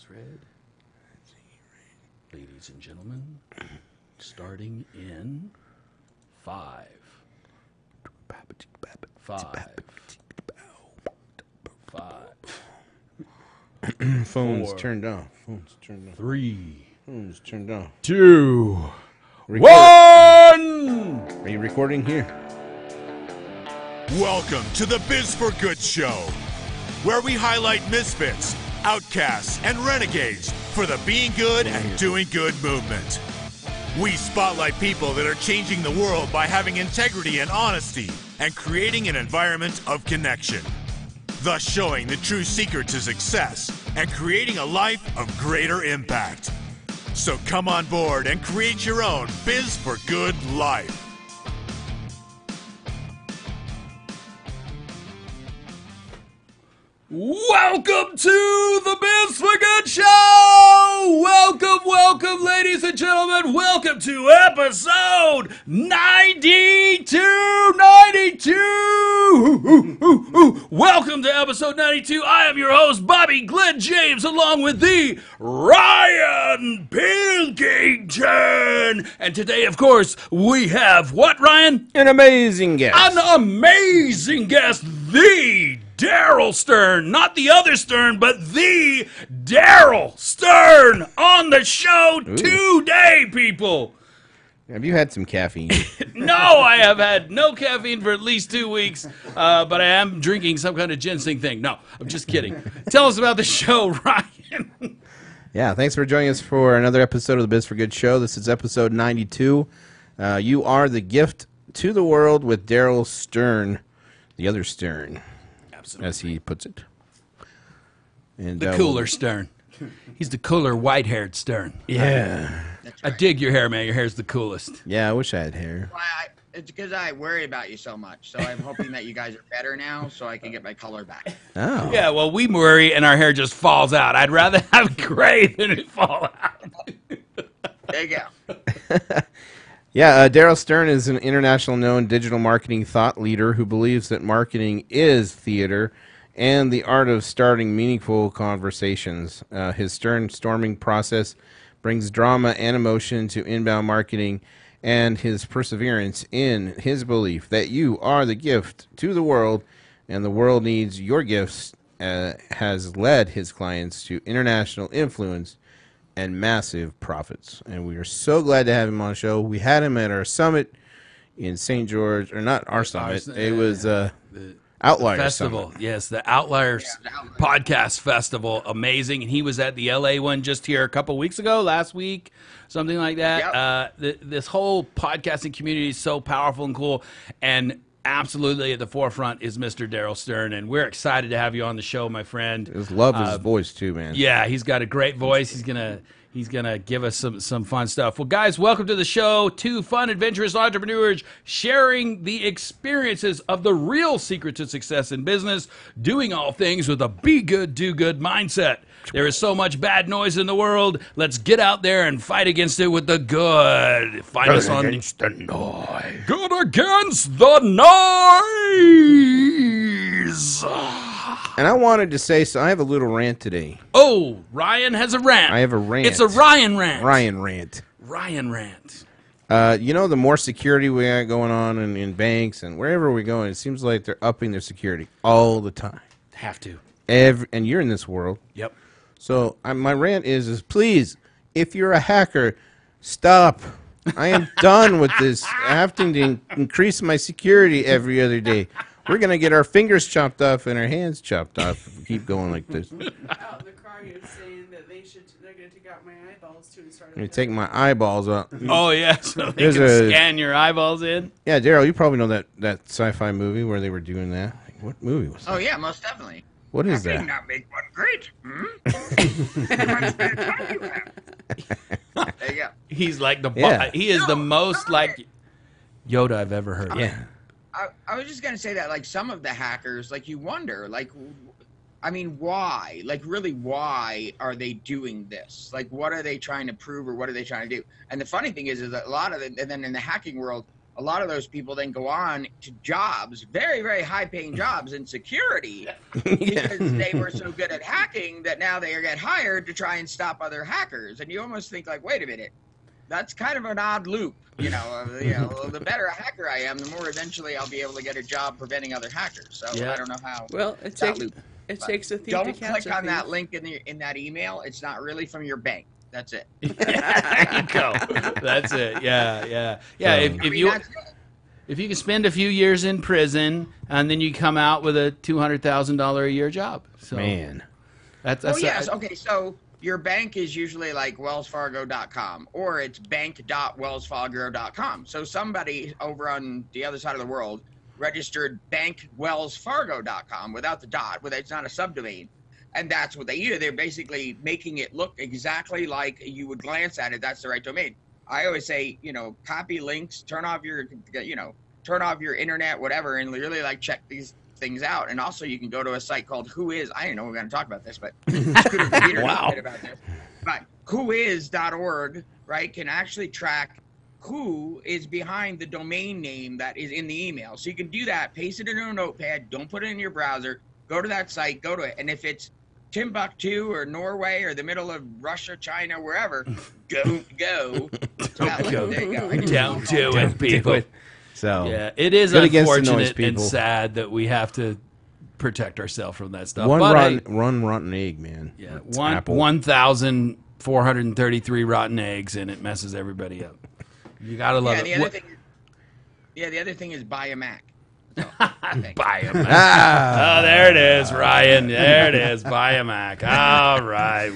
was red. Ladies and gentlemen, starting in 5. 5. 5. Phone's 4, turned off. Phone's turned off. 3. Phone's turned off. 2. Record. 1. Are you recording here? Welcome to the Biz for Good Show, where we highlight misfits, outcasts, and renegades for the being good and doing good movement. We spotlight people that are changing the world by having integrity and honesty and creating an environment of connection, thus showing the true secret to success and creating a life of greater impact. So come on board and create your own Biz for Good life. Welcome to the Biz for Good Show! Welcome, ladies and gentlemen. Welcome to episode 92. Welcome to episode 92. I am your host, Bobby Glenn James, along with the Ryan Pilkington. And today, of course, we have what, Ryan? An amazing guest. An amazing guest, the Darrell Stern, not the other Stern, but the Darrell Stern on the show today, people. Have you had some caffeine? No, I have had no caffeine for at least 2 weeks, but I am drinking some kind of ginseng thing. No, I'm just kidding. Tell us about the show, Ryan. Yeah, thanks for joining us for another episode of the Biz for Good Show. This is episode 92. You are the gift to the world with Darrell Stern, the other Stern. Absolutely. As he puts it. And, The cooler Stern. He's the cooler, white-haired Stern. Yeah. I dig your hair, man. Your hair's the coolest. Yeah, I wish I had hair. Well, it's because I worry about you so much. So I'm hoping that you guys are better now so I can get my color back. Oh. Yeah, well, we worry and our hair just falls out. I'd rather have gray than it fall out. There you go. Yeah, Darrell Stern is an international known digital marketing thought leader who believes that marketing is theater and the art of starting meaningful conversations. His Stern storming process brings drama and emotion to inbound marketing, and his perseverance in his belief that you are the gift to the world and the world needs your gifts has led his clients to international influence and massive profits. And we are so glad to have him on the show. We had him at our summit in St. George, or not our summit. It was the Outlier Festival. Summit. Yes, the Outliers Podcast Festival. Amazing. And he was at the LA one just here a couple weeks ago, last week, something like that. Yep. This whole podcasting community is so powerful and cool. And absolutely at the forefront is Mr. Darrell Stern. And we're excited to have you on the show, my friend. Just love his voice too, man. Yeah, he's got a great voice. He's gonna give us some fun stuff. Well, guys, welcome to the show. 2 fun, adventurous entrepreneurs sharing the experiences of the real secret to success in business, doing all things with a be good, do good mindset. There is so much bad noise in the world. Let's get out there and fight against it with the good. Find us on Against the noise. Good Against the Noise. And I wanted to say, so I have a little rant today. Oh, Ryan has a rant. I have a rant. It's a Ryan rant. Ryan rant. Ryan rant. You know, the more security we got going on in banks and wherever we're going, it seems like they're upping their security all the time. Have to. And you're in this world. Yep. So my rant is please, if you're a hacker, stop. I am done with this. I have to increase my security every other day. We're going to get our fingers chopped off and our hands chopped off if we keep going like this. Oh, the car is saying that they're going to take out my eyeballs too and start. Let me take my eyeballs out. Oh, yeah, so they There's can a- scan your eyeballs in. Yeah, Darrell, you probably know that sci-fi movie where they were doing that. What movie was that? Oh, yeah, most definitely. What is Did that? not make one great. There you go. He's like the Yeah. he is the No, most no. like Yoda I've ever heard. Yeah. I was just going to say that, like, some of the hackers, like, you wonder, like, I mean, why? Like, really, why are they doing this? Like, what are they trying to prove or what are they trying to do? And the funny thing is that a lot of it, and then in the hacking world, a lot of those people then go on to jobs, very, very high-paying jobs in security, because they were so good at hacking that now they get hired to try and stop other hackers. And you almost think like, wait a minute, that's kind of an odd loop. The better a hacker I am, the more eventually I'll be able to get a job preventing other hackers. So I don't know how. Well, it takes a thief to catch click a on that thief. link in that email. It's not really from your bank. That's it. There you go. That's it. Yeah. If you can spend a few years in prison and then you come out with a $200,000 a year job, so Man. that's Okay, so your bank is usually like wellsfargo.com, or it's bank.wellsfargo.com. So somebody over on the other side of the world registered bankwellsfargo.com without the dot, it's not a subdomain. And that's what they do. They're basically making it look exactly like you would glance at it. That's the right domain. I always say, copy links, turn off your internet, whatever, and really check these things out. And also you can go to a site called Whois. I didn't know we were going to talk about this, but Wow. about this. But whois.org, right, can actually track who is behind the domain name that is in the email. So you can do that, paste it into a notepad, don't put it in your browser, go to that site, go to it. And if it's Timbuktu or Norway or the middle of Russia, China, wherever, don't go. Don't do it, people. So Yeah, it is good against the noise, unfortunate and people. sad that we have to protect ourselves from that stuff. one But, rotten egg, man. yeah, It's Apple. 1,433 rotten eggs, and it messes everybody up. You gotta love Yeah, it. the other thing is buy a Mac. So, Buy a Mac. Oh, there it is, Ryan. There it is. Buy a Mac. All right,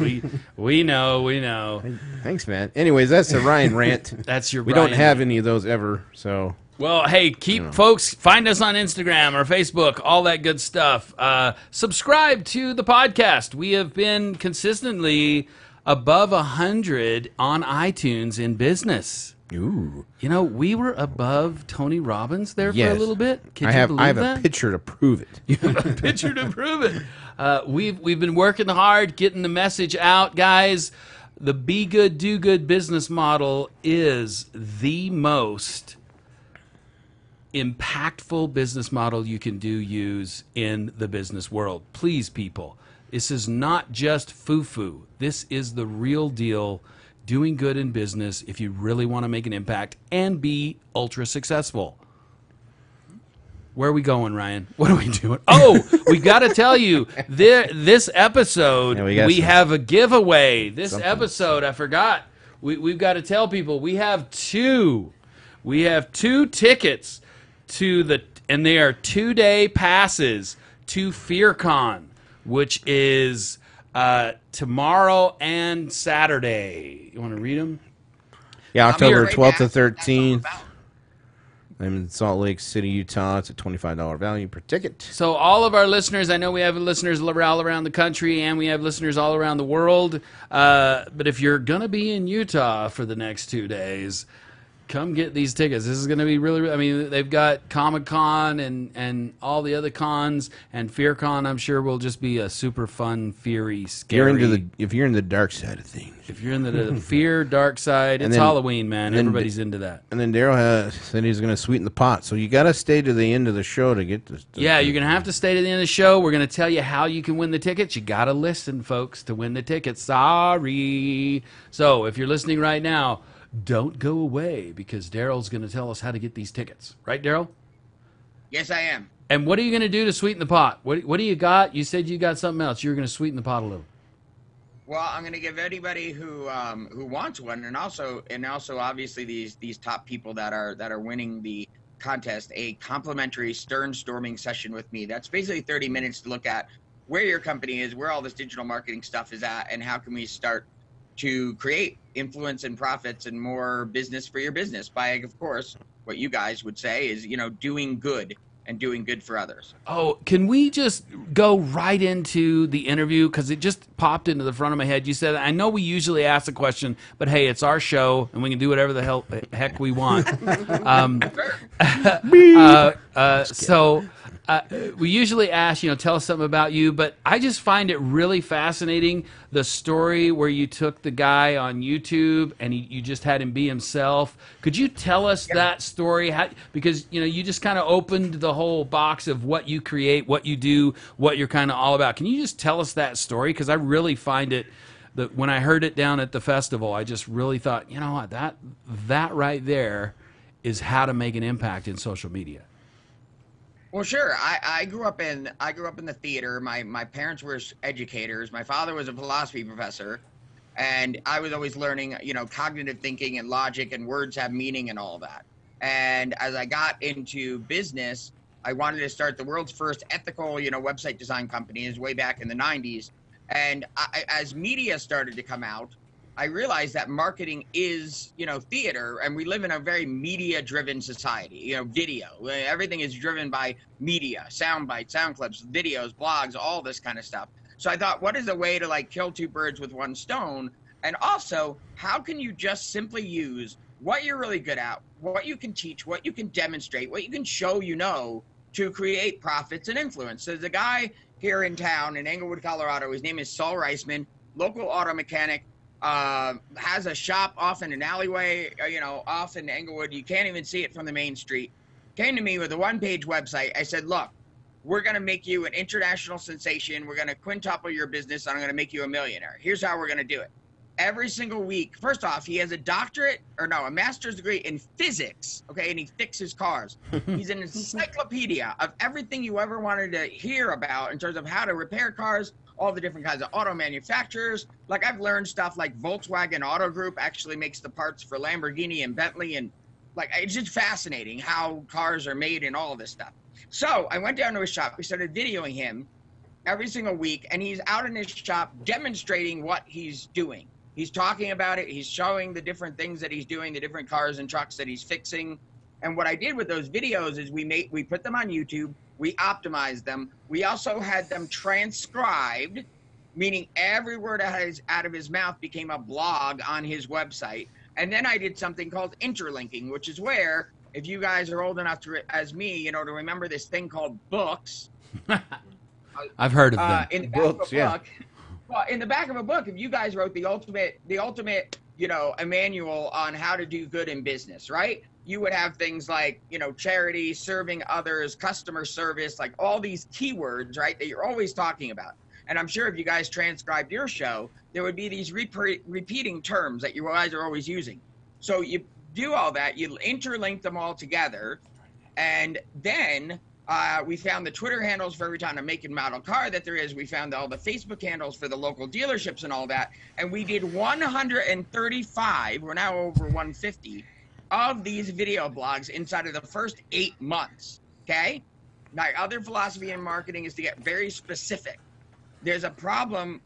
we know. Thanks, man. Anyways, that's the Ryan rant. That's your. We Ryan. don't have any of those ever, so Well, hey, folks, find us on Instagram or Facebook, all that good stuff. Subscribe to the podcast. We have been consistently above 100 on iTunes in business. ooh. We were above Tony Robbins there for a Yes. little bit. Can I you have believe a that? picture to prove it. You have a picture to prove it. We've been working hard, getting the message out, guys. The Be Good, Do Good business model is the most impactful business model you can use in the business world. Please, people, this is not just foo-foo. This is the real deal. Doing good in business if you really want to make an impact and be ultra successful. Where are we going, Ryan? What are we doing? Oh, we got to tell you, this episode, Yeah, we some- have a giveaway. This something. episode, I forgot. We've got to tell people we have two tickets and they are 2-day passes to FearCon, which is tomorrow and Saturday. You want to read them? Yeah, October right 12th to now. That's all 13th. about. I'm in Salt Lake City, Utah. It's a $25 value per ticket. So all of our listeners, I know we have listeners all around the country and we have listeners all around the world. But if you're going to be in Utah for the next 2 days, come get these tickets. This is going to be really, I mean, they've got Comic-Con and all the other cons, and FearCon, I'm sure, will just be a super fun, fiery, scary. If you're in the dark side of things. If you're in the fear, dark side, it's then- Halloween, man. then Everybody's into that. And then Darrell said he's going to sweeten the pot. So you got to stay to the end of the show to get this. Yeah, you're going to have to stay to the end of the show. We're going to tell you how you can win the tickets. You got to listen, folks, to win the tickets. Sorry. So if you're listening right now, don't go away because Darrell's going to tell us how to get these tickets. Right, Darrell? Yes, I am. And what are you going to do to sweeten the pot? What do you got? You said you got something else. You're going to sweeten the pot a little. Well, I'm going to give anybody who wants one, and also obviously these top people that are winning the contest a complimentary stern storming session with me. That's basically 30 minutes to look at where your company is, where all this digital marketing stuff is at, and how can we start to create influence and profits and more business for your business by, of course, what you guys would say is, doing good and doing good for others. Oh, can we just go right into the interview? Because it just popped into the front of my head. You said, I know we usually ask the question, but hey, it's our show, and we can do whatever the heck we want. So We usually ask, tell us something about you, but I just find it really fascinating, the story where you took the guy on YouTube and you just had him be himself. Could you tell us that story? Because, you just kind of opened the whole box of what you create, what you do, what you're kind of all about. Can you just tell us that story? Because I really find it, that when I heard it down at the festival, I just really thought, you know what, that right there is how to make an impact in social media. Well, sure. I grew up in the theater. My parents were educators. My father was a philosophy professor, and I was always learning, cognitive thinking and logic and words have meaning and all that. And as I got into business, I wanted to start the world's first ethical, website design company. Is way back in the 90s. And as media started to come out, I realized that marketing is, theater, and we live in a very media-driven society. Video, everything is driven by media, sound bites, sound clips, videos, blogs, all this kind of stuff. So I thought, what is a way to kill two birds with one stone? And also, how can you just simply use what you're really good at, what you can teach, what you can demonstrate, what you can show to create profits and influence? So there's a guy here in town in Englewood, Colorado. His name is Saul Reisman, local auto mechanic. Has a shop off in an alleyway, off in Englewood. You can't even see it from the main street. Came to me with a one-page website. I said, look, we're going to make you an international sensation. We're going to quintuple your business, and I'm going to make you a millionaire. Here's how we're going to do it. Every single week, first off, he has a master's degree in physics, okay, and he fixes cars. He's an encyclopedia of everything you ever wanted to hear about in terms of how to repair cars, all the different kinds of auto manufacturers. I've learned stuff like Volkswagen Auto Group actually makes the parts for Lamborghini and Bentley, and it's just fascinating how cars are made and all of this stuff. So I went down to his shop. We started videoing him every single week, and he's out in his shop demonstrating what he's doing. He's talking about it. He's showing the different things that he's doing, the different cars and trucks that he's fixing. And what I did with those videos is we put them on YouTube. We optimized them. We also had them transcribed, meaning every word out of his mouth became a blog on his website. And then I did something called interlinking, which is where, if you guys are old enough as me, to remember this thing called books. I've heard of them. In the back of a book. Well, in the back of a book, if you guys wrote the ultimate, a manual on how to do good in business, right? You would have things like, charity, serving others, customer service, all these keywords, right, that you're always talking about. And I'm sure if you guys transcribed your show, there would be these repeating terms that you guys are always using. So you do all that, you interlink them all together, and then we found the Twitter handles for every kind of make and model car that there is. We found all the Facebook handles for the local dealerships and all that. And we did 135, we're now over 150, of these video blogs inside of the first 8 months, okay? My other philosophy in marketing is to get very specific. There's a problem.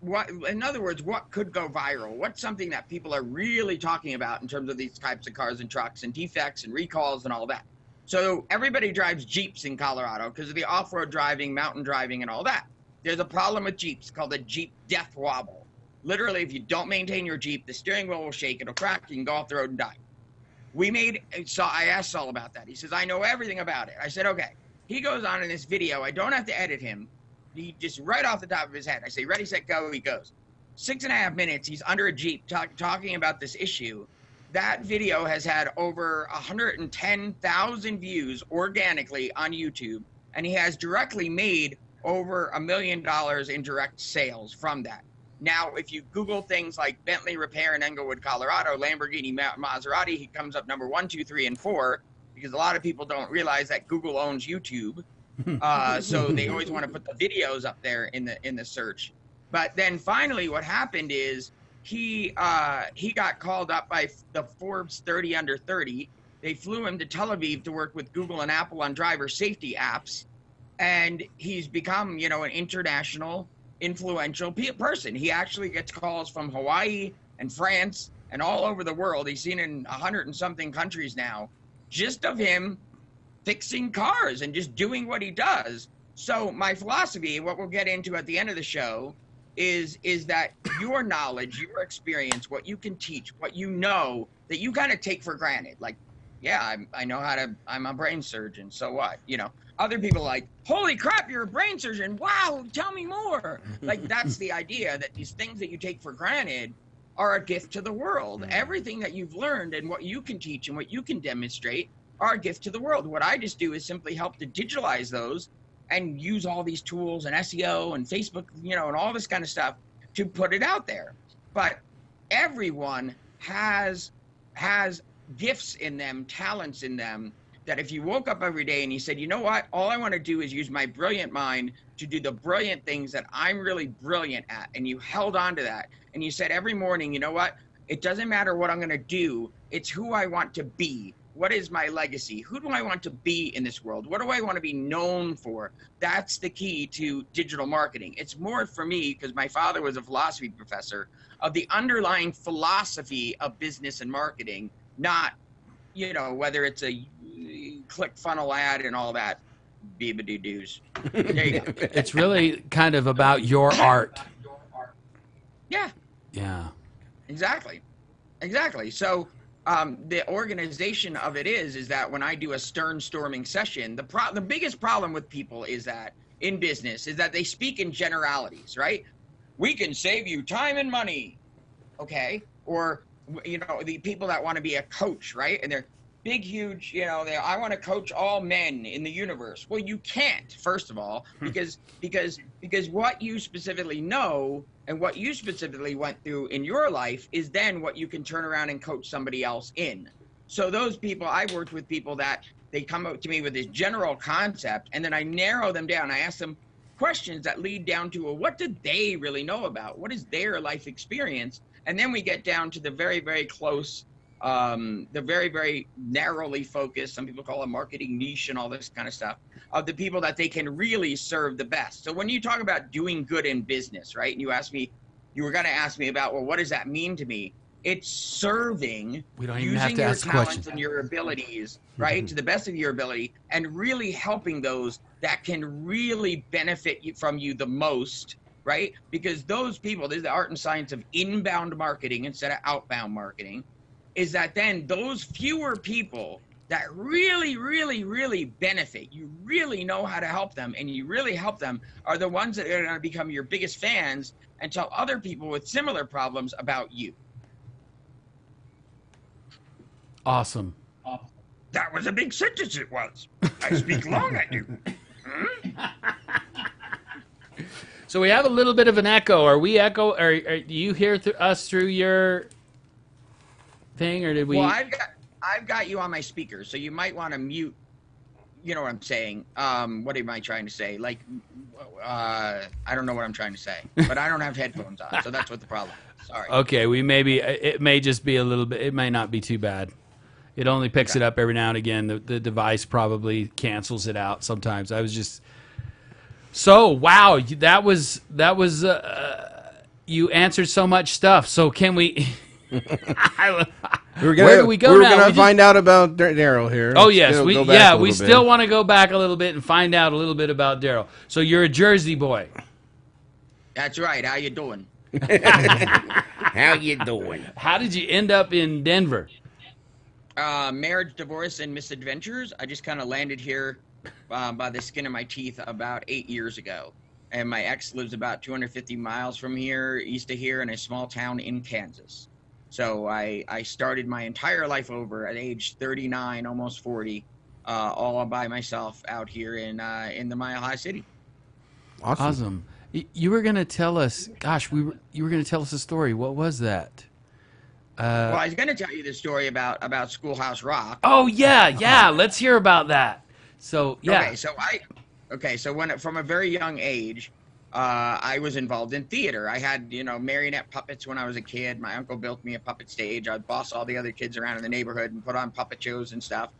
In other words, what could go viral? What's something that people are really talking about in terms of these types of cars and trucks and defects and recalls and all that? So everybody drives Jeeps in Colorado because of the off-road driving, mountain driving, and all that. There's a problem with Jeeps called the Jeep death wobble. Literally, if you don't maintain your Jeep, the steering wheel will shake, it'll crack, you can go off the road and die. I asked Saul about that. He says, I know everything about it. I said, okay. He goes on in this video. I don't have to edit him. He just right off the top of his head. I say, ready, set, go. He goes. 6.5 minutes, he's under a Jeep talking about this issue. That video has had over 110,000 views organically on YouTube, and he has directly made over $1 million in direct sales from that. Now, if you Google things like Bentley repair in Englewood, Colorado, Lamborghini, Maserati, he comes up number 1, 2, 3, and 4, because a lot of people don't realize that Google owns YouTube. So they always want to put the videos up there in the search. But then finally what happened is he got called up by the Forbes 30 under 30. They flew him to Tel Aviv to work with Google and Apple on driver safety apps. And he's become, an international influential person. He actually gets calls from Hawaii and France and all over the world. He's seen in 100 and something countries now, just of him fixing cars and just doing what he does. So my philosophy, what we'll get into at the end of the show, is that your knowledge, your experience, what you can teach, what you know, that you kind of take for granted. Like yeah, I know how to, I'm a brain surgeon. So what? You know, other people like, holy crap, you're a brain surgeon. Wow, tell me more. Like, that's the idea, that these things that you take for granted are a gift to the world. Everything that you've learned and what you can teach and what you can demonstrate are a gift to the world. What I just do is simply help to digitalize those and use all these tools and SEO and Facebook, you know, and all this kind of stuff to put it out there. But everyone has gifts in them, talents in them, that if you woke up every day and you said, you know what, all I want to do is use my brilliant mind to do the brilliant things that I'm really brilliant at, and you held on to that, and you said every morning, you know what, it doesn't matter what I'm going to do, it's who I want to be. What is my legacy? Who do I want to be in this world? What do I want to be known for? That's the key to digital marketing. It's more for me, because my father was a philosophy professor, of the underlying philosophy of business and marketing, not, you know, whether it's a click funnel ad and all that beebadoo-doos. There you go. It's really kind of about your art. Yeah, Yeah. exactly. So the organization of it is that when I do a stern storming session, the biggest problem with people is that in business is that they speak in generalities, right? We can save you time and money, okay? Or, you know, the people that want to be a coach, right? And they're big, huge, you know, I want to coach all men in the universe. Well, you can't, first of all, because what you specifically know and what you specifically went through in your life is then what you can turn around and coach somebody else in. So those people, I've worked with people that they come up to me with this general concept, and then I narrow them down. I ask them questions that lead down to, well, what did they really know about? What is their life experience? And then we get down to the very, very close, the very, very narrowly focused, some people call it marketing niche and all this kind of stuff, of the people that they can really serve the best. So when you talk about doing good in business, right, and you were going to ask me about, well, what does that mean to me? It's serving, We don't even have using to your ask the question. talents and your abilities, right, to the best of your ability, and really helping those that can really benefit you, from you the most, right? Because those people, there's the art and science of inbound marketing instead of outbound marketing, is that then those fewer people that really, really, really benefit, you really know how to help them, and you really help them, are the ones that are going to become your biggest fans and tell other people with similar problems about you. Awesome. That was a big sentence, it was. I speak long, I do. So we have a little bit of an echo. Are we echo? Or do you hear us through your thing, or did we? Well, I've got you on my speaker, so you might want to mute. You know what I'm saying? What am I trying to say? Like, I don't know what I'm trying to say, but I don't have headphones on, so that's what the problem is. Sorry. Okay, it may just be a little bit. It may not be too bad. It only picks it up every now and again. The device probably cancels it out sometimes. I was just wow. That was you answered so much stuff. So can we? Where do we go now? We're going to find out about Darrell here. Oh yes, we still want to go back a little bit and find out a little bit about Darrell. So you're a Jersey boy. That's right. How you doing? How you doing? How did you end up in Denver? Marriage, divorce, and misadventures. I just kind of landed here by the skin of my teeth about 8 years ago. And my ex lives about 250 miles from here, east of here, in a small town in Kansas. So I started my entire life over at age 39, almost 40, all by myself out here in the Mile High City. Awesome. You were going to tell us, you were going to tell us a story. What was that? Well, I was going to tell you the story about Schoolhouse Rock. Oh, yeah. Let's hear about that. So, yeah. Okay, so from a very young age, I was involved in theater. I had, marionette puppets when I was a kid. My uncle built me a puppet stage. I'd boss all the other kids around in the neighborhood and put on puppet shows and stuff.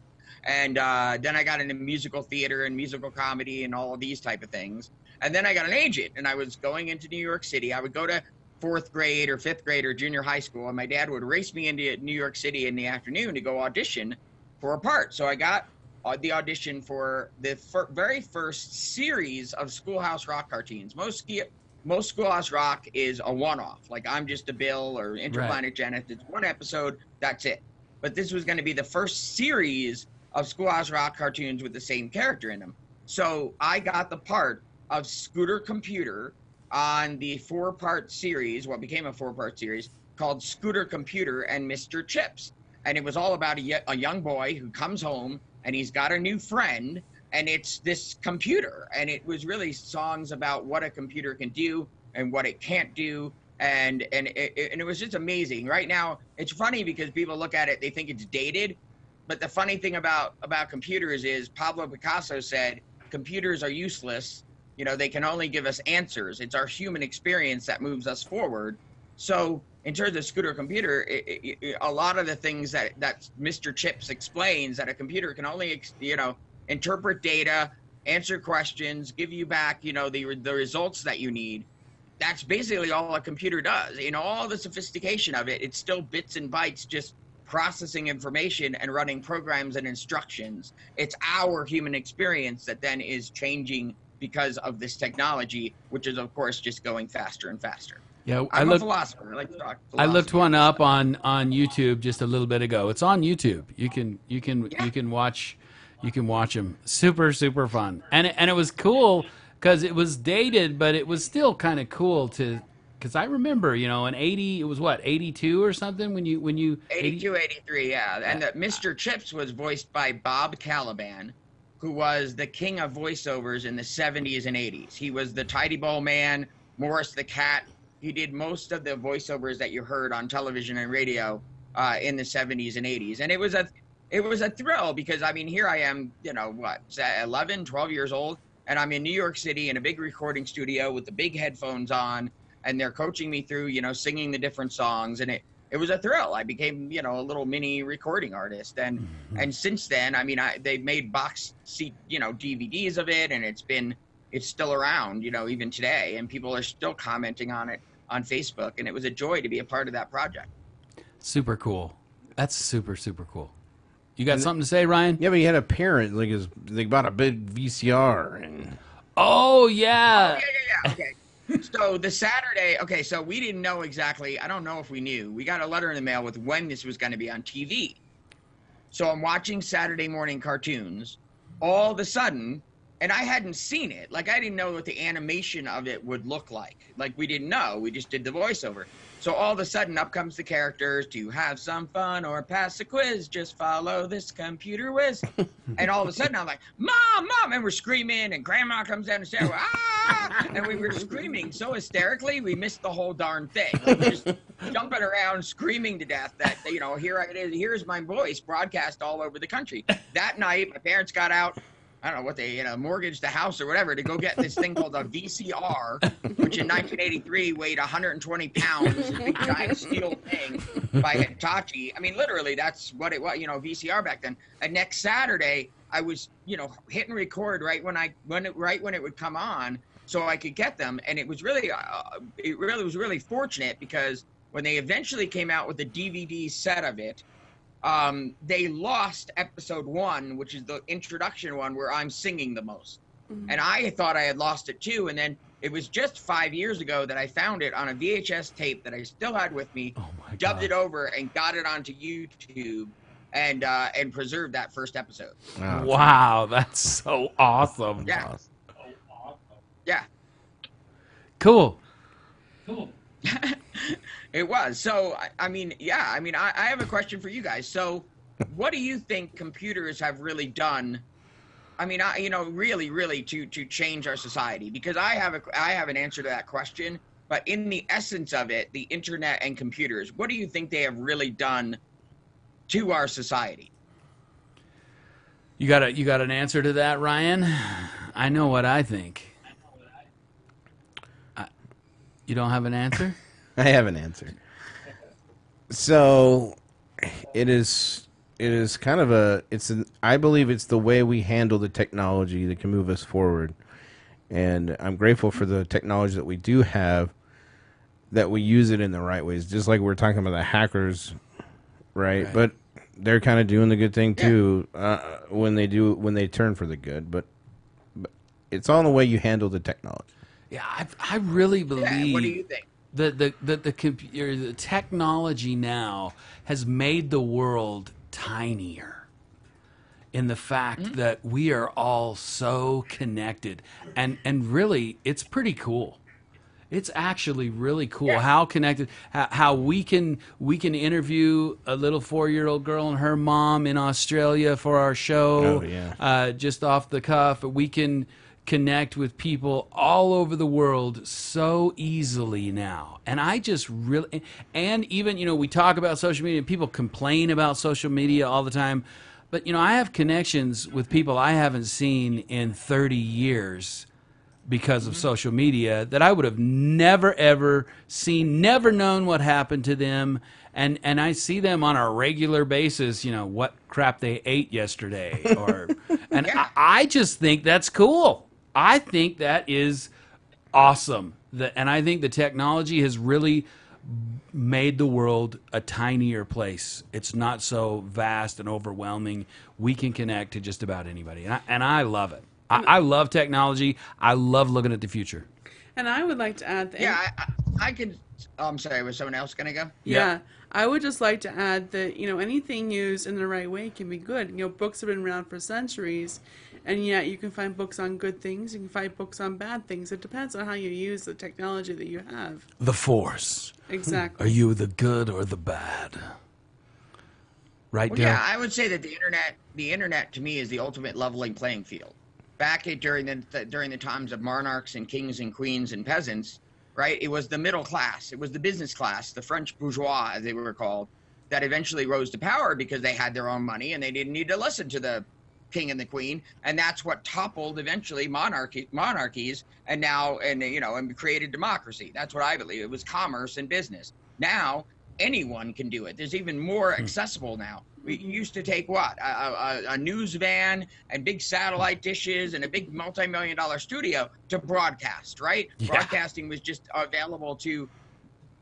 And then I got into musical theater and musical comedy and all of these type of things. And then I got an agent, and I was going into New York City. I would go to 4th grade or 5th grade or junior high school, and my dad would race me into New York City in the afternoon to go audition for a part. So I got the audition for the very first series of Schoolhouse Rock cartoons. Most Schoolhouse Rock is a one-off. Like, I'm Just a Bill or Interplanet Janet. It's one episode, that's it. but this was going to be the first series of Schoolhouse Rock cartoons with the same character in them. So I got the part of Scooter Computer on the 4-part series, what became a 4-part series, called Scooter Computer and Mr. Chips. And it was all about a young boy who comes home and he's got a new friend, and it's this computer. And it was really songs about what a computer can do and what it can't do. And it was just amazing. Right now, it's funny because people look at it, they think it's dated. But the funny thing about computers is Pablo Picasso said, computers are useless. You know, they can only give us answers. It's our human experience that moves us forward. So in terms of Scooter Computer, a lot of the things that Mr. Chips explains, that a computer can only, interpret data, answer questions, give you back, the results that you need. That's basically all a computer does. All the sophistication of it, it's still bits and bytes, just processing information and running programs and instructions. It's our human experience that then is changing because of this technology, which is, of course, just going faster and faster. Yeah, I'm a philosopher. I like to talk philosophy. I looked one up on YouTube just a little bit ago. It's on YouTube. You can watch them. Super fun. And it was cool because it was dated, but it was still kind of cool to. Because I remember, in 80, it was what, 82 or something when you 82, 83, yeah. And Mr. Chips was voiced by Bob Caliban, who was the king of voiceovers in the 70s and 80s. He was the Tidy Bowl Man, Morris the Cat. He did most of the voiceovers that you heard on television and radio in the 70s and 80s. And it was a thrill because, here I am, 11, 12 years old, and I'm in New York City in a big recording studio with the big headphones on, and they're coaching me through, singing the different songs. And it was a thrill. I became, a little mini recording artist. And since then, they've made box seat, DVDs of it, and it's still around, even today. And people are still commenting on it on Facebook. And it was a joy to be a part of that project. Super cool. That's super cool. You got something to say, Ryan? Yeah, but he had a parent, they bought a big VCR. And... Oh, yeah. Yeah. Okay. So the Saturday, so we didn't know exactly. I don't know if we knew. We got a letter in the mail with when this was going to be on TV. So I'm watching Saturday morning cartoons. All of a sudden, and I hadn't seen it. I didn't know what the animation of it would look like. We didn't know. We just did the voiceover. So all of a sudden, up comes the characters to have some fun or pass a quiz. Just follow this computer whiz. And all of a sudden, I'm like, Mom! And we're screaming, and Grandma comes down the stairs. Ah! And we were screaming so hysterically, we missed the whole darn thing. We're just jumping around, screaming to death that, here's my voice broadcast all over the country. That night, my parents got out. I don't know what they, mortgaged the house or whatever to go get this thing called a VCR, which in 1983 weighed 120 pounds, this big giant steel thing by Hitachi. Literally, that's what it was, VCR back then. And next Saturday, I was, hitting record right when it would come on, so I could get them. And it was really, was really fortunate because when they eventually came out with the DVD set of it, they lost episode 1, which is the introduction one where I'm singing the most. Mm-hmm. And I thought I had lost it too. And then it was just 5 years ago that I found it on a VHS tape that I still had with me, dubbed it over and got it onto YouTube and preserved that first episode. Wow, that's so awesome. Yeah. Yeah. Cool. It was. So, I have a question for you guys. So, what do you think computers have really done? Really to change our society? Because I have an answer to that question. But in the essence of it, the internet and computers, what do you think they have really done to our society? You got an answer to that, Ryan? I know what I think. You don't have an answer? I have an answer. So it is kind of I believe it's the way we handle the technology that can move us forward. And I'm grateful for the technology that we do have, that we use it in the right ways. Just like we're talking about the hackers, right? But they're kind of doing the good thing too, when they turn for the good. But it's all in the way you handle the technology. Yeah, I really believe. Yeah, what do you think? the computer, the technology now has made the world tinier in the fact that we are all so connected, and really it's pretty cool. It's actually really cool how connected, how we can interview a little 4-year-old girl and her mom in Australia for our show. Oh, yeah. Just off the cuff. We can connect with people all over the world so easily now. And I just really, and even, we talk about social media and people complain about social media all the time. But, I have connections with people I haven't seen in 30 years because of social media that I would have never, ever seen, never known what happened to them. And I see them on a regular basis, what crap they ate yesterday. I just think that's cool. I think that is awesome. And I think the technology has really made the world a tinier place. It's not so vast and overwhelming. We can connect to just about anybody. And I love it. I love technology. I love looking at the future. And I would like to add that. I could. I'm sorry. Was someone else going to go? Yeah. I would just like to add that, anything used in the right way can be good. Books have been around for centuries, and yet you can find books on good things. You can find books on bad things. It depends on how you use the technology that you have. The Force. Exactly. Are you the good or the bad? Right, Well, Darrell? yeah, I would say that the internet to me is the ultimate leveling playing field. During the times of monarchs and kings and queens and peasants, right? It was the middle class, it was the business class, the French bourgeois, as they were called, that eventually rose to power because they had their own money and they didn't need to listen to the king and the queen, and that's what toppled eventually monarchies and created democracy. That's what I believe. It was commerce and business. Now anyone can do it. There's even more accessible now. We used to take a news van and big satellite dishes and a big multi-million-dollar studio to broadcast, right? Yeah. Broadcasting was just available to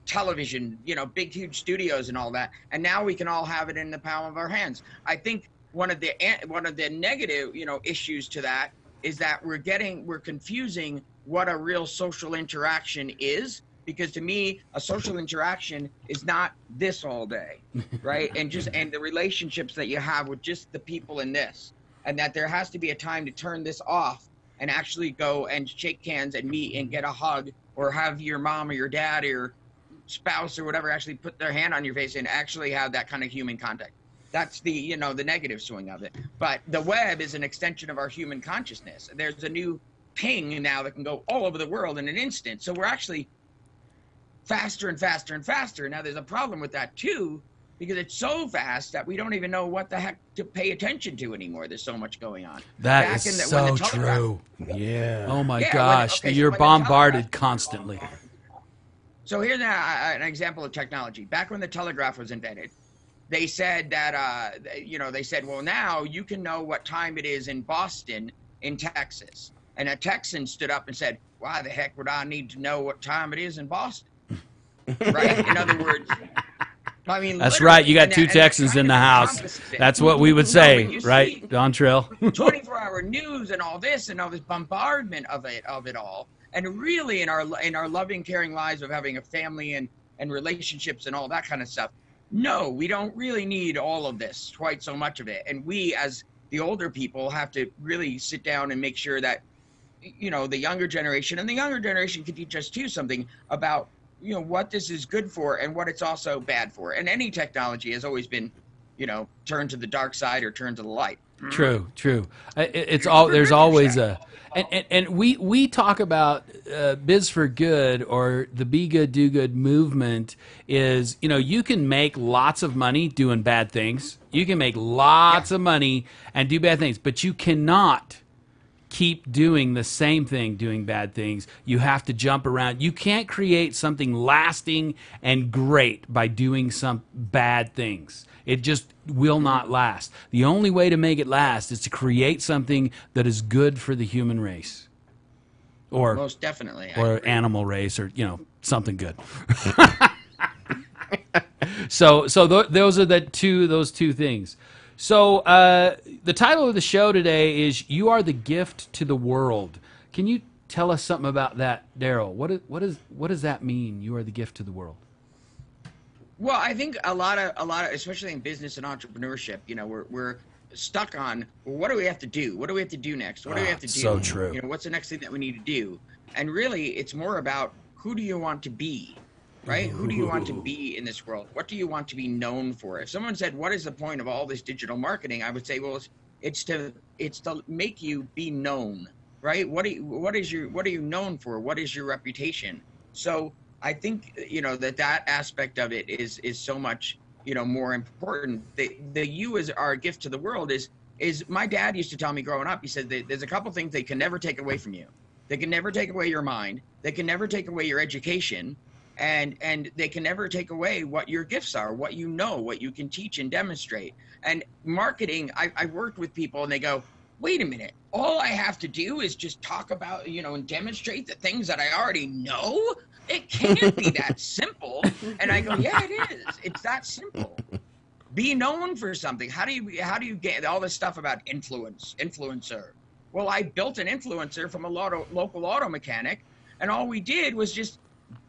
television, big, huge studios and all that. And now we can all have it in the palm of our hands. I think one of the negative, issues to that is that we're confusing what a real social interaction is. Because to me, a social interaction is not this all day, right? and the relationships that you have with just the people in this, and that there has to be a time to turn this off and actually go and shake hands and meet and get a hug, or have your mom or your dad or your spouse or whatever actually put their hand on your face and actually have that kind of human contact. That's the negative swing of it. But the web is an extension of our human consciousness. There's a new ping now that can go all over the world in an instant. So we're actually faster and faster and faster. Now there's a problem with that too, because it's so fast that we don't even know what the heck to pay attention to anymore. There's so much going on. That is so true. Yeah. Oh my gosh, you're bombarded constantly. So here's an example of technology. Back when the telegraph was invented, they said that, well, now you can know what time it is in Boston, in Texas. And a Texan stood up and said, why the heck would I need to know what time it is in Boston? Right? In other words, I mean, that's right. You got two Texans in the house. That's what we would say, right, Darrell? 24-hour news and all this bombardment of it all, and really in our loving, caring lives of having a family and relationships and all that kind of stuff. No, we don't really need all of this, quite so much of it. And we, as the older people, have to really sit down and make sure that, the younger generation can teach us too something about what this is good for and what it's also bad for. And any technology has always been, turn to the dark side or turn to the light. True. It's all, there's always and we talk about Biz for Good, or the Be Good, Do Good movement is, you can make lots of money doing bad things. You can make lots of money and do bad things, but you cannot keep doing the same thing, doing bad things. You have to jump around. You can't create something lasting and great by doing some bad things. It just will not last. The only way to make it last is to create something that is good for the human race. Or most definitely. Or animal race, or, something good. So those are those two things. So the title of the show today is "You Are the Gift to the World." Can you tell us something about that, Darrell. What does that mean? You are the gift to the world. Well, I think a lot of, especially in business and entrepreneurship, we're stuck on, well, what do we have to do? What do we have to do next? What do we have to do? So true. What's the next thing that we need to do? And really, it's more about, who do you want to be, right? Who do you want to be in this world? What do you want to be known for? If someone said, what is the point of all this digital marketing? I would say, well, it's to make you be known, right? What are you known for? What is your reputation? So I think, that aspect of it is so much, more important. The you as our gift to the world is my dad used to tell me growing up. He said there's a couple things they can never take away from you. They can never take away your mind. They can never take away your education, and they can never take away what your gifts are, what you know, what you can teach and demonstrate. And marketing, I've worked with people and they go, wait a minute, all I have to do is just talk about, and demonstrate the things that I already know? It can't be that simple. And I go, yeah, it is. It's that simple. Be known for something. How do you get all this stuff about influencer? Well, I built an influencer from a local auto mechanic, and all we did was just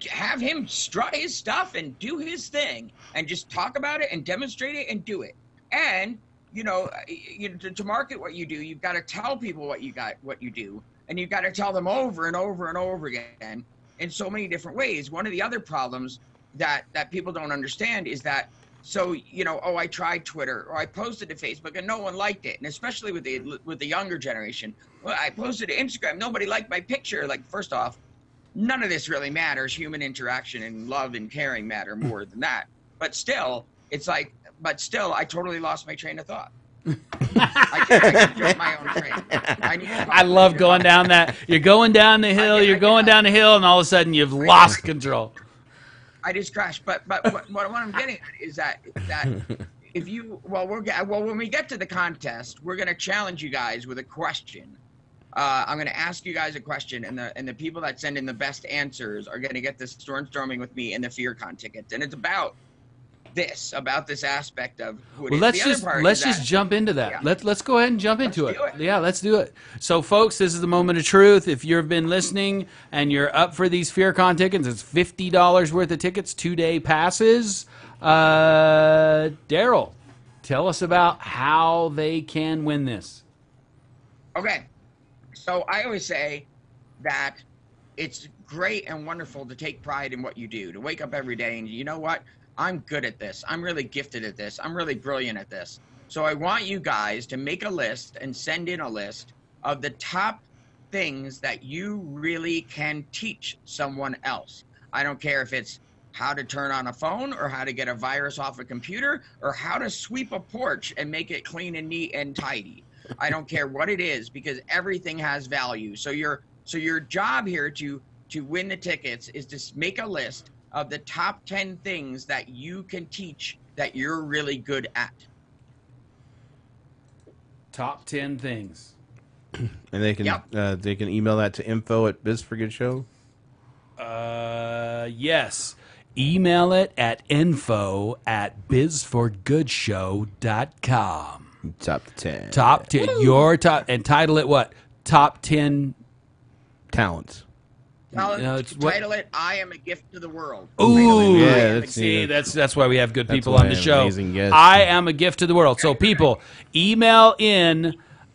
have him strut his stuff and do his thing and just talk about it and demonstrate it and do it. And, to market what you do, you've got to tell people what you do, and you've got to tell them over and over and over again in so many different ways. One of the other problems that people don't understand is that, I tried Twitter, or I posted to Facebook and no one liked it. And especially with the younger generation, well, I posted to Instagram, nobody liked my picture. Like, first off, none of this really matters. Human interaction and love and caring matter more than that. But still, I totally lost my train of thought. I can't get my own train. I love going down that. You're going down the hill, and all of a sudden you've lost control. I just crashed. But what I'm getting at is that if you, when we get to the contest, we're going to challenge you guys with a question. I'm going to ask you guys a question, and the people that send in the best answers are going to get this storming with me and the FearCon tickets. And it's about this aspect of who it is. Let's just jump into that. Yeah. Let's go ahead and jump into it. Yeah, let's do it. So, folks, this is the moment of truth. If you've been listening and you're up for these FearCon tickets, it's $50 worth of tickets, 2-day passes. Darrell, tell us about how they can win this. Okay. So I always say that it's great and wonderful to take pride in what you do, to wake up every day and, you know what? I'm good at this. I'm really gifted at this. I'm really brilliant at this. So I want you guys to make a list and send in a list of the top things that you really can teach someone else. I don't care if it's how to turn on a phone, or how to get a virus off a computer, or how to sweep a porch and make it clean and neat and tidy. I don't care what it is, because everything has value. So your job here to win the tickets is to make a list of the top 10 things that you can teach that you're really good at. Top 10 things. And they can email that to info@bizforgoodshow. Yes. Email it at info@bizforgoodshow.com. Top 10. Top 10. Woo! Your top, and title it what? Top 10 talents. Title it, I am a gift to the world. Ooh, yeah, that's why we have good people on the show. Guests. I am a gift to the world. So people, email in,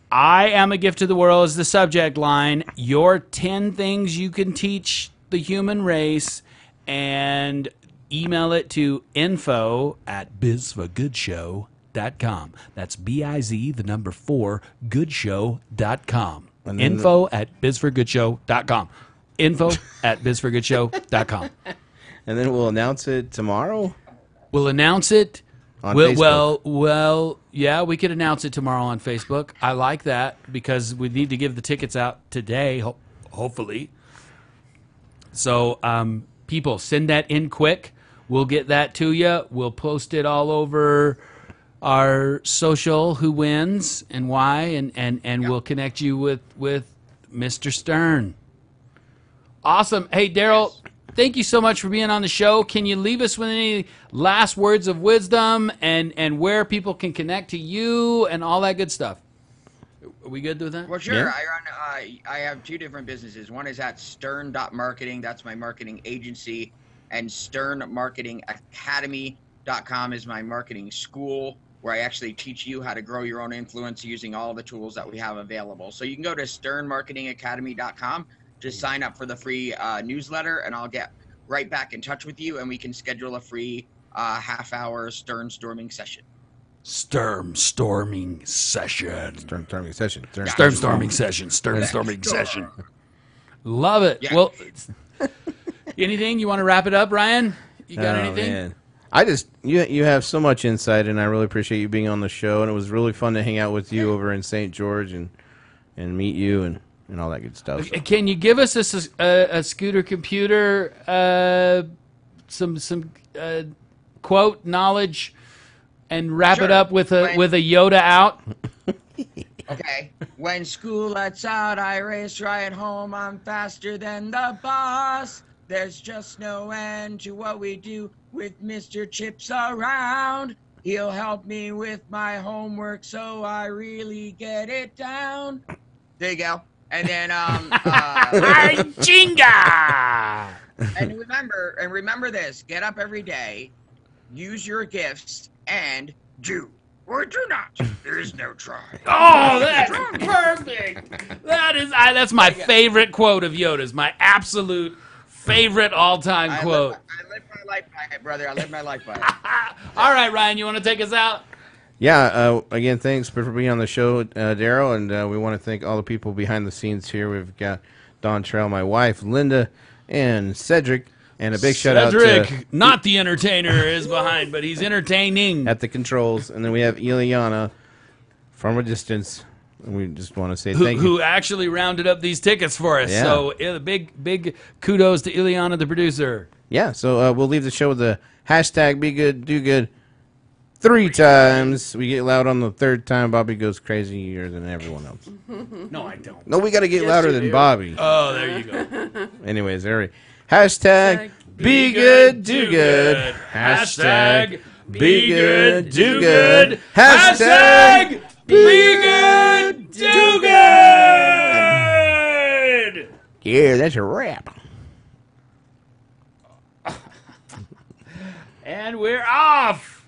I am a gift to the world is the subject line, your 10 things you can teach the human race, and email it to info@bizforgoodshow.com. That's BIZ, the number 4, goodshow.com. Info@bizforgoodshow.com. Info@bizforgoodshow.com. And then we'll announce it tomorrow? We'll announce it. On Facebook. Well, yeah, we could announce it tomorrow on Facebook. I like that because we need to give the tickets out today, hopefully. So, people, send that in quick. We'll get that to you. We'll post it all over our social, who wins and why, and we'll connect you with Mr. Stern. Awesome. Hey, Darrell, thank you so much for being on the show. Can you leave us with any last words of wisdom and where people can connect to you and all that good stuff? Are we good with that? Well, sure. Yeah. I have two different businesses. One is at Stern.marketing. That's my marketing agency. And SternMarketingAcademy.com is my marketing school, where I actually teach you how to grow your own influence using all the tools that we have available. So you can go to SternMarketingAcademy.com, just sign up for the free newsletter, and I'll get right back in touch with you, and we can schedule a free half-hour Stern storming session. Storming session. Stern storming session. Stern storming session. Stern storming session. Love it. Yeah. Well, anything you want to wrap it up, Ryan? You got anything? Man. I just you have so much insight, and I really appreciate you being on the show. And it was really fun to hang out with you over in St. George and meet you and all that good stuff. So. Can you give us a Scooter Computer some quote knowledge and wrap it Sure. up with a Yoda out? Okay. When school lets out, I race right home. I'm faster than the boss. There's just no end to what we do with Mr. Chips around. He'll help me with my homework so I really get it down. There you go. And then Jinga! and remember this. Get up every day, use your gifts, and do or do not. There is no try. Oh, that's perfect. That's my favorite quote of Yoda's. My absolute favorite all-time quote. I live my life by it, brother. I live my life by it. All right, Ryan, you want to take us out? Yeah, again, thanks for being on the show, Darrell, and we want to thank all the people behind the scenes here. We've got Dawn Trail, my wife, Linda, and Cedric, and a big shout out to Cedric, not the entertainer, is behind, but he's entertaining. at the controls, and then we have Ileana from a distance. And we just want to say thank you. Who actually rounded up these tickets for us. Yeah. So big kudos to Ileana, the producer. Yeah, so we'll leave the show with the hashtag Be Good, Do Good 3 times. We get loud on the third time. Bobby goes crazier than everyone else. No, I don't. No, we got to get louder you than do. Bobby. Oh, there you go. Anyways, there we Hashtag Be Good, Do Good. Hashtag Be Good, Do Good. Hashtag Be Good, Do Good. Yeah, that's a wrap. And we're off.